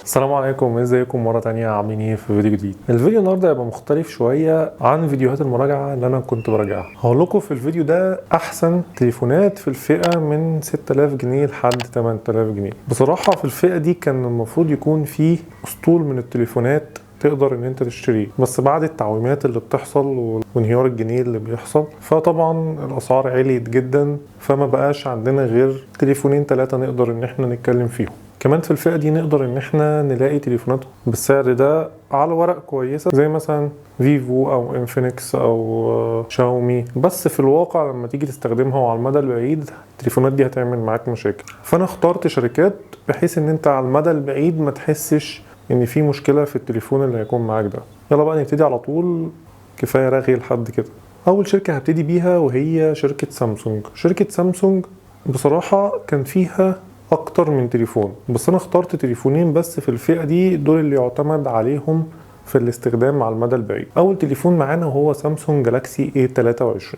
السلام عليكم، ازيكم مرة تانية؟ عاملين ايه في فيديو جديد؟ الفيديو النهاردة هيبقى مختلف شوية عن فيديوهات المراجعة اللي انا كنت براجعها. هقول لكم في الفيديو ده احسن تليفونات في الفئة من 6000 جنيه لحد 8000 جنيه. بصراحة في الفئة دي كان المفروض يكون فيه اسطول من التليفونات تقدر ان انت تشتريه، بس بعد التعويمات اللي بتحصل وانهيار الجنيه اللي بيحصل فطبعا الاسعار عليت جدا، فما بقاش عندنا غير تليفونين 3 نقدر ان احنا نتكلم فيهم. كمان في الفئة دي نقدر ان احنا نلاقي تليفونات بالسعر ده على ورق كويسة، زي مثلا فيفو او انفينكس او شاومي، بس في الواقع لما تيجي تستخدمها وعلى المدى البعيد التليفونات دي هتعمل معاك مشاكل. فانا اخترت شركات بحيث ان انت على المدى البعيد ما تحسش ان في مشكلة في التليفون اللي هيكون معاك ده. يلا بقى نبتدي على طول، كفاية رغي لحد كده. اول شركة هبتدي بيها وهي شركة سامسونج. شركة سامسونج بصراحة كان فيها اكتر من تليفون، بس انا اخترت تليفونين بس في الفئة دي، دول اللي يعتمد عليهم في الاستخدام على المدى البعيد. اول تليفون معانا هو سامسونج جالاكسي A23.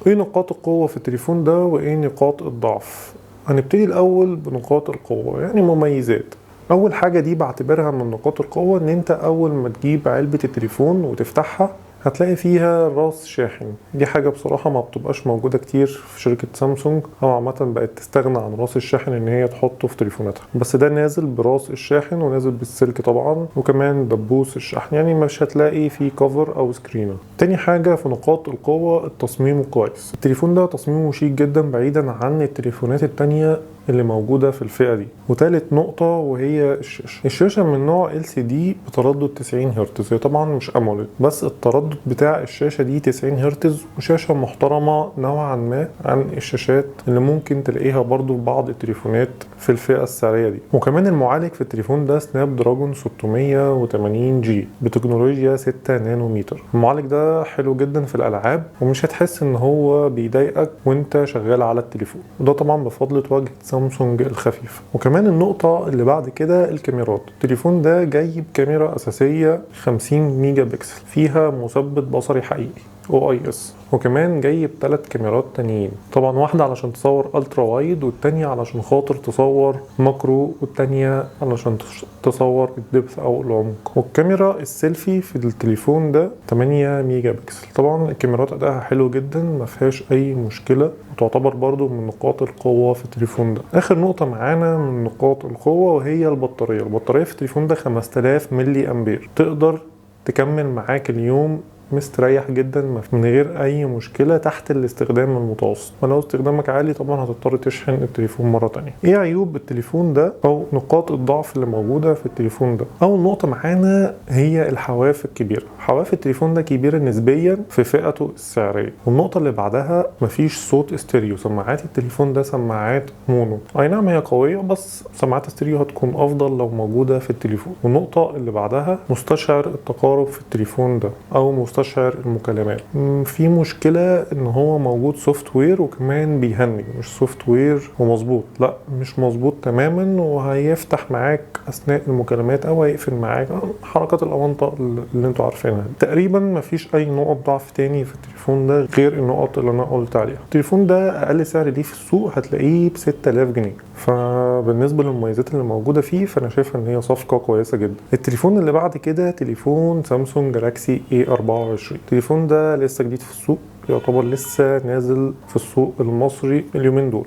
ايه نقاط القوة في التليفون ده وايه نقاط الضعف؟ هنبتدي الاول بنقاط القوة، يعني مميزات. اول حاجة دي بعتبرها من نقاط القوة، ان انت اول ما تجيب علبة التليفون وتفتحها هتلاقي فيها راس شاحن. دي حاجة بصراحة ما بتبقاش موجودة كتير في شركة سامسونج، او عامة بقت تستغنى عن راس الشاحن ان هي تحطه في تليفوناتها، بس ده نازل براس الشاحن ونازل بالسلك طبعا، وكمان دبوس الشحن، يعني مش هتلاقي فيه كفر او سكرينر. تاني حاجة في نقاط القوة التصميم الكويس. التليفون ده تصميمه شيك جدا بعيدا عن التليفونات التانية اللي موجودة في الفئة دي. وتالت نقطة وهي الشاشة من نوع LCD بتردد 90 هرتز. هي طبعا مش أموليد، بس التردد بتاع الشاشة دي 90 هرتز، وشاشة محترمة نوعا ما عن الشاشات اللي ممكن تلاقيها برضو في بعض التليفونات في الفئة السعرية دي. وكمان المعالج في التليفون ده سناب دراجون 680G بتكنولوجيا 6 نانومتر. المعالج ده حلو جدا في الألعاب، ومش هتحس ان هو بيضايقك وانت شغال على التليفون، وده طبعا بفضل واجهة سامسونج الخفيف. وكمان النقطة اللي بعد كده الكاميرات. التليفون ده جايب كاميرا أساسية 50 ميجا بكسل فيها مثبت بصري حقيقي OIS، وكمان جايب 3 كاميرات تانيين، طبعا واحدة علشان تصور الترا وايد، والتانية علشان خاطر تصور ماكرو، والتانية علشان تصور الدبث او العمق. والكاميرا السيلفي في التليفون ده 8 ميجا بكسل. طبعا الكاميرات ادائها حلو جدا، ما فيهاش اي مشكلة، وتعتبر برضو من نقاط القوة في التليفون ده. اخر نقطة معانا من نقاط القوة وهي البطارية. البطارية في التليفون ده 5000 ملي امبير، تقدر تكمل معاك اليوم مستريح جدا من غير اي مشكله تحت الاستخدام المتوسط. ولو استخدامك عالي طبعا هتضطر تشحن التليفون مره تانية. ايه عيوب التليفون ده او نقاط الضعف اللي موجوده في التليفون ده؟ اول نقطه معانا هي الحواف الكبيره. حواف التليفون ده كبيره نسبيا في فئته السعريه. والنقطه اللي بعدها مفيش صوت استيريو. سماعات التليفون ده سماعات مونو، اي نعم هي قويه، بس سماعات استيريو هتكون افضل لو موجوده في التليفون. والنقطه اللي بعدها مستشعر التقارب في التليفون ده او مستشعر المكالمات. في مشكلة ان هو موجود سوفت وير وكمان بيهنج، مش سوفت وير ومظبوط، لا مش مظبوط تماما، وهيفتح معاك اثناء المكالمات او هيقفل معاك، حركات الاونطة اللي انتوا عارفينها. تقريبا مفيش اي نقط ضعف تاني في التليفون ده غير النقط اللي انا قلت عليها. التليفون ده اقل سعر ليه في السوق هتلاقيه ب 6000 جنيه، فبالنسبة للمميزات اللي موجودة فيه فانا شايف ان هي صفقة كويسة جدا. التليفون اللي بعد كده تليفون سامسونج جالاكسي A24. التليفون ده لسه جديد في السوق، يعتبر لسه نازل في السوق المصري اليومين دول.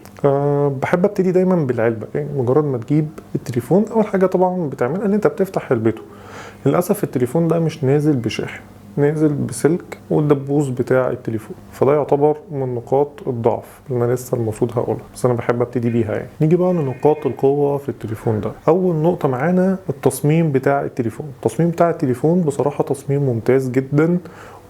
بحب ابتدي دايما بالعلبة، يعني مجرد ما تجيب التليفون اول حاجة طبعا بتعملها ان انت بتفتح علبته. للأسف التليفون ده مش نازل بشاحن، نازل بسلك والدبوس بتاع التليفون، فده يعتبر من نقاط الضعف اللي انا لسه المفروض هقولها، بس انا بحب ابتدي بيها يعني. نيجي بقى لنقاط القوه في التليفون ده. اول نقطه معانا التصميم بتاع التليفون. التصميم بتاع التليفون بصراحه تصميم ممتاز جدا،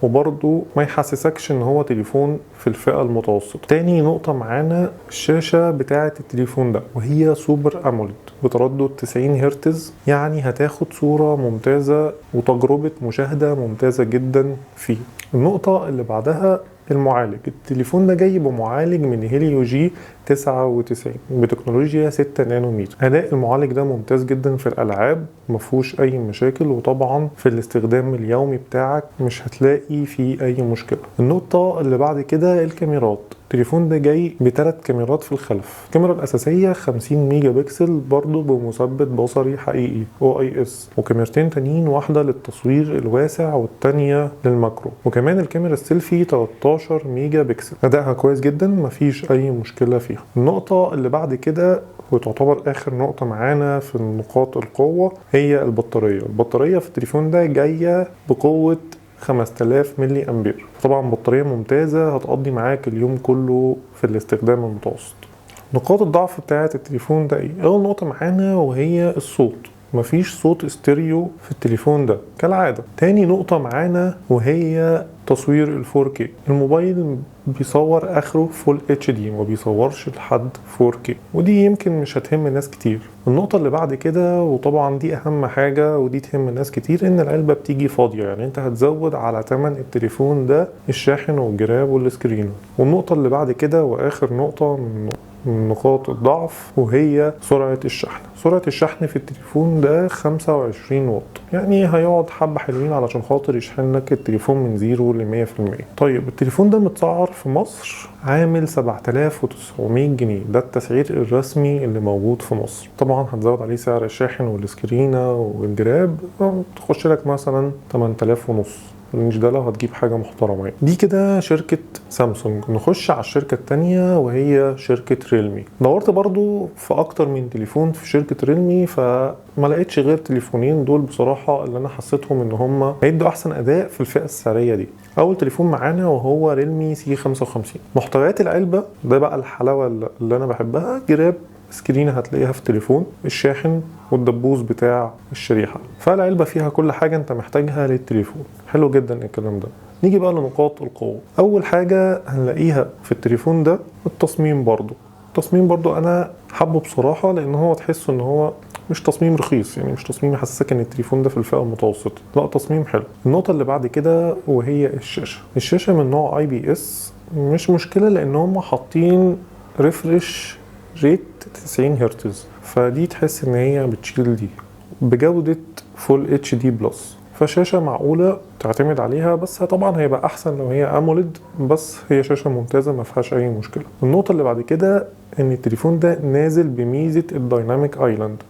وبرضو ما يحسسكش ان هو تليفون في الفئة المتوسطة. تاني نقطة معانا الشاشة بتاعة التليفون ده، وهي سوبر اموليد بتردد 90 هرتز، يعني هتاخد صورة ممتازة وتجربة مشاهدة ممتازة جدا فيه. النقطة اللي بعدها المعالج. التليفون ده جاي بمعالج من هيليو جي 99 بتكنولوجيا 6 نانومتر. اداء المعالج ده ممتاز جدا في الالعاب، مفهوش اي مشاكل، وطبعا في الاستخدام اليومي بتاعك مش هتلاقي فيه اي مشكله. النقطه اللي بعد كده الكاميرات. التليفون ده جاي ب3 كاميرات في الخلف. الكاميرا الاساسيه 50 ميجا بكسل برضو بمثبت بصري حقيقي OIS، وكاميرتين تانيين، واحده للتصوير الواسع والتانيه للماكرو. وكمان الكاميرا السيلفي 13 ميجا بكسل، ادائها كويس جدا مفيش اي مشكله فيها. النقطه اللي بعد كده وتعتبر اخر نقطه معانا في نقاط القوه هي البطاريه. البطاريه في التليفون ده جايه بقوه 5000 ملي امبير، طبعا بطاريه ممتازه هتقضي معاك اليوم كله في الاستخدام المتوسط. نقاط الضعف بتاعه التليفون ده ايه؟ اول نقطه معانا وهي الصوت، مفيش صوت استيريو في التليفون ده كالعاده. تاني نقطه معانا وهي تصوير ال 4K. الموبايل بيصور اخره فول HD، ما بيصورش لحد 4K، ودي يمكن مش هتهم ناس كتير. النقطة اللي بعد كده وطبعا دي اهم حاجة ودي تهم ناس كتير، ان العلبة بتيجي فاضية، يعني انت هتزود على تمن التليفون ده الشاحن والجراب والسكرين. والنقطة اللي بعد كده واخر نقطة من نقاط الضعف وهي سرعة الشحن. سرعة الشحن في التليفون ده 25 واط، يعني هيقعد حبة حلوين علشان خاطر يشحن لك التليفون من 0 ل 100%. طيب التليفون ده متسعر في مصر عامل 7900 جنيه، ده التسعير الرسمي اللي موجود في مصر. طبعا هتزود عليه سعر الشاحن والسكرينة والجراب، تخش لك مثلا 8000 ونص الرينج ده لو هتجيب حاجة محترمة. دي كده شركة سامسونج. نخش على الشركة التانية وهي شركة ريلمي. دورت برضو في اكتر من تليفون في شركة ريلمي، فما لقيتش غير تليفونين دول بصراحة اللي انا حسيتهم ان هم هيدوا احسن اداء في الفئة السعرية دي. اول تليفون معانا وهو ريلمي C55. محتويات العلبة ده بقى الحلاوة اللي انا بحبها، جراب، سكرين هتلاقيها في التليفون، الشاحن والدبوس بتاع الشريحة، فالعلبة فيها كل حاجة انت محتاجها للتليفون. حلو جدا الكلام ده. نيجي بقى لنقاط القوة. اول حاجة هنلاقيها في التليفون ده التصميم. برضو انا حبه بصراحة، لان هو تحس ان هو مش تصميم رخيص، يعني مش تصميم يحسسك ان التليفون ده في الفئة المتوسطة، لا تصميم حلو. النقطة اللي بعد كده وهي الشاشة من نوع IPS، مش مشكلة لان هم حاطين ريفرش ريت 90 هرتز، فدي تحس ان هي بتشيل دي بجودة فول HD بلس، فشاشة معقولة تعتمد عليها. بس طبعا هيبقى احسن لو هي اموليد، بس هي شاشة ممتازة ما فيهاش اي مشكلة. النقطة اللي بعد كده ان التليفون ده نازل بميزة الدايناميك ايلاند،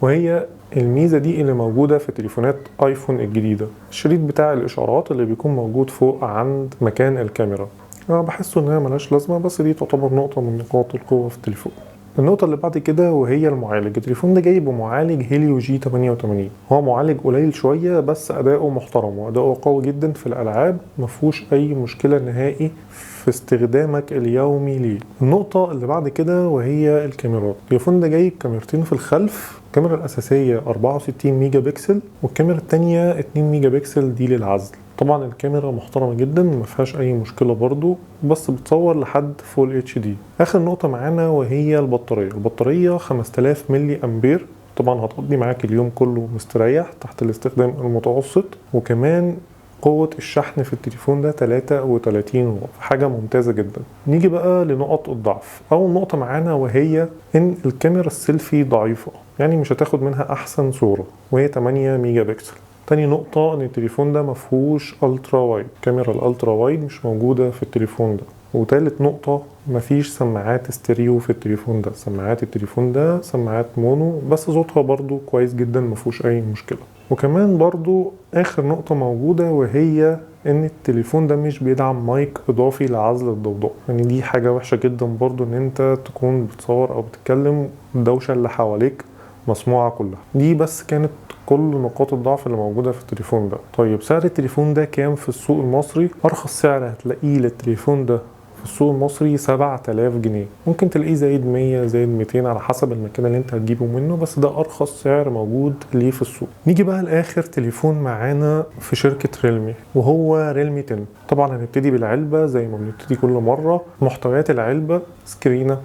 وهي الميزة دي اللي موجودة في تليفونات ايفون الجديدة، الشريط بتاع الاشارات اللي بيكون موجود فوق عند مكان الكاميرا. انا بحسه انها ملهاش لازمة، بس دي تعتبر نقطة من نقاط القوة في التليفون. النقطة اللي بعد كده وهي المعالج. التليفون ده جاي بمعالج هيليو G88، هو معالج قليل شوية بس أداؤه محترم وأداؤه قوي جدا في الألعاب، مفهوش أي مشكلة نهائي في استخدامك اليومي ليه. النقطة اللي بعد كده وهي الكاميرات. التليفون ده جاي بكاميرتين في الخلف، الكاميرا الأساسية 64 ميجا بكسل والكاميرا التانية 2 ميجا بكسل دي للعزل. طبعا الكاميرا محترمة جدا ما فيهاش اي مشكلة برضو، بس بتصور لحد فول HD. اخر نقطة معانا وهي البطارية 5000 ملي امبير، طبعا هتقضي معاك اليوم كله مستريح تحت الاستخدام المتوسط. وكمان قوة الشحن في التليفون ده 33 واط، حاجة ممتازة جدا. نيجي بقى لنقط الضعف. اول نقطة معانا وهي ان الكاميرا السيلفي ضعيفة، يعني مش هتاخد منها احسن صورة، وهي 8 ميجا بكسل. تاني نقطة ان التليفون ده مفهوش الترا وايد، كاميرا الالترا وايد مش موجودة في التليفون ده. وتالت نقطة مفيش سماعات استيريو في التليفون ده، سماعات التليفون ده سماعات مونو، بس صوتها برضو كويس جدا مفهوش اي مشكلة. وكمان برضو اخر نقطة موجودة وهي ان التليفون ده مش بيدعم مايك اضافي لعزل الضوضاء، يعني دي حاجة وحشة جدا برضو ان انت تكون بتصور او بتتكلم الدوشة اللي حواليك مسموعة كلها. دي بس كانت كل نقاط الضعف اللي موجودة في التليفون ده. طيب سعر التليفون ده كام في السوق المصري؟ ارخص سعر هتلاقيه للتليفون ده في السوق المصري 7000 جنيه، ممكن تلاقيه زايد 100 زايد 200 على حسب المكان اللي انت هتجيبه منه، بس ده ارخص سعر موجود ليه في السوق. نيجي بقى لاخر تليفون معانا في شركة ريلمي وهو ريلمي 10. طبعا هنبتدي بالعلبة زي ما بنبتدي كل مرة. محتويات العلبة سكرينة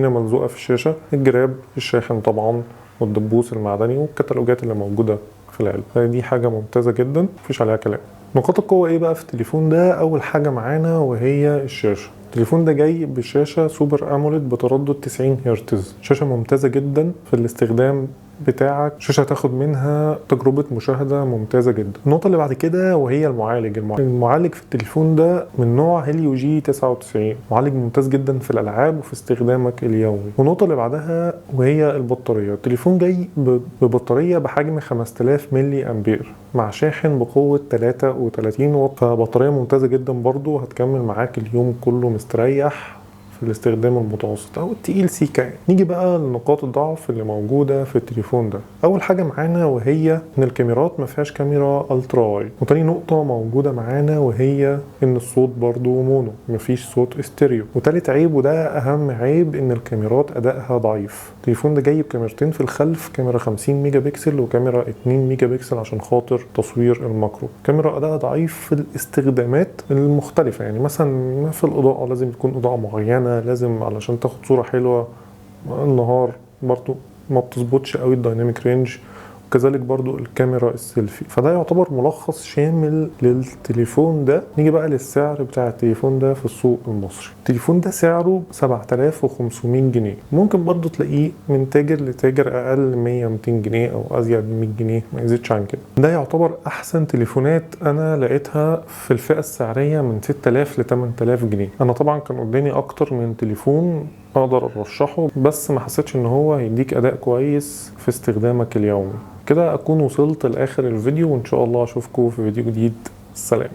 ملزوقة في الشاشة، الجراب، الشاحن طبعا، والدبوس المعدني، والكتالوجات اللي موجودة في العلبة. دي حاجة ممتازة جدا مفيش عليها كلام. نقاط القوة ايه بقى في التليفون ده؟ اول حاجة معانا وهي الشاشة. التليفون ده جاي بشاشة سوبر اموليد بتردد 90 هرتز، شاشة ممتازة جدا في الاستخدام بتاعك، شاشة هتاخد منها تجربة مشاهدة ممتازة جدا. النقطة اللي بعد كده وهي المعالج في التليفون ده من نوع هيليو جي 99، معالج ممتاز جدا في الألعاب وفي استخدامك اليومي. والنقطة اللي بعدها وهي البطارية. التليفون جاي ببطارية بحجم 5000 ملي أمبير مع شاحن بقوة 33 واط، فبطارية ممتازة جدا برضو، هتكمل معاك اليوم كله مستريح في الاستخدام المتوسط او التقيل سيكا. نيجي بقى لنقاط الضعف اللي موجوده في التليفون ده. اول حاجه معانا وهي ان الكاميرات ما فيهاش كاميرا الترا وايد، وتاني نقطه موجوده معانا وهي ان الصوت برضو مونو، مفيش صوت استيريو. وتالت عيب وده اهم عيب ان الكاميرات ادائها ضعيف. التليفون ده جاي بكاميرتين في الخلف، كاميرا 50 ميجا بكسل وكاميرا 2 ميجا بكسل عشان خاطر تصوير الماكرو. كاميرا ادائها ضعيف في الاستخدامات المختلفه، يعني مثلا في الاضاءه لازم تكون اضاءه معينه، لازم علشان تاخد صورة حلوة النهار برضو ما بتظبطش قوي الدايناميك رينج، وكذلك برضو الكاميرا السيلفي. فده يعتبر ملخص شامل للتليفون ده. نيجي بقى للسعر بتاع التليفون ده في السوق المصري. التليفون ده سعره 7500 جنيه، ممكن برضو تلاقيه من تاجر لتاجر اقل 100-200 جنيه او ازيد من 100 جنيه، ما يزيدش عن كده. ده يعتبر احسن تليفونات انا لقيتها في الفئة السعرية من 6000 ل 8000 جنيه. انا طبعا كان قدامي اكتر من تليفون اقدر ارشحه، بس ما حسيتش ان هو هيديك اداء كويس في استخدامك اليومي. كده اكون وصلت لاخر الفيديو، وان شاء الله اشوفكم في فيديو جديد. السلام.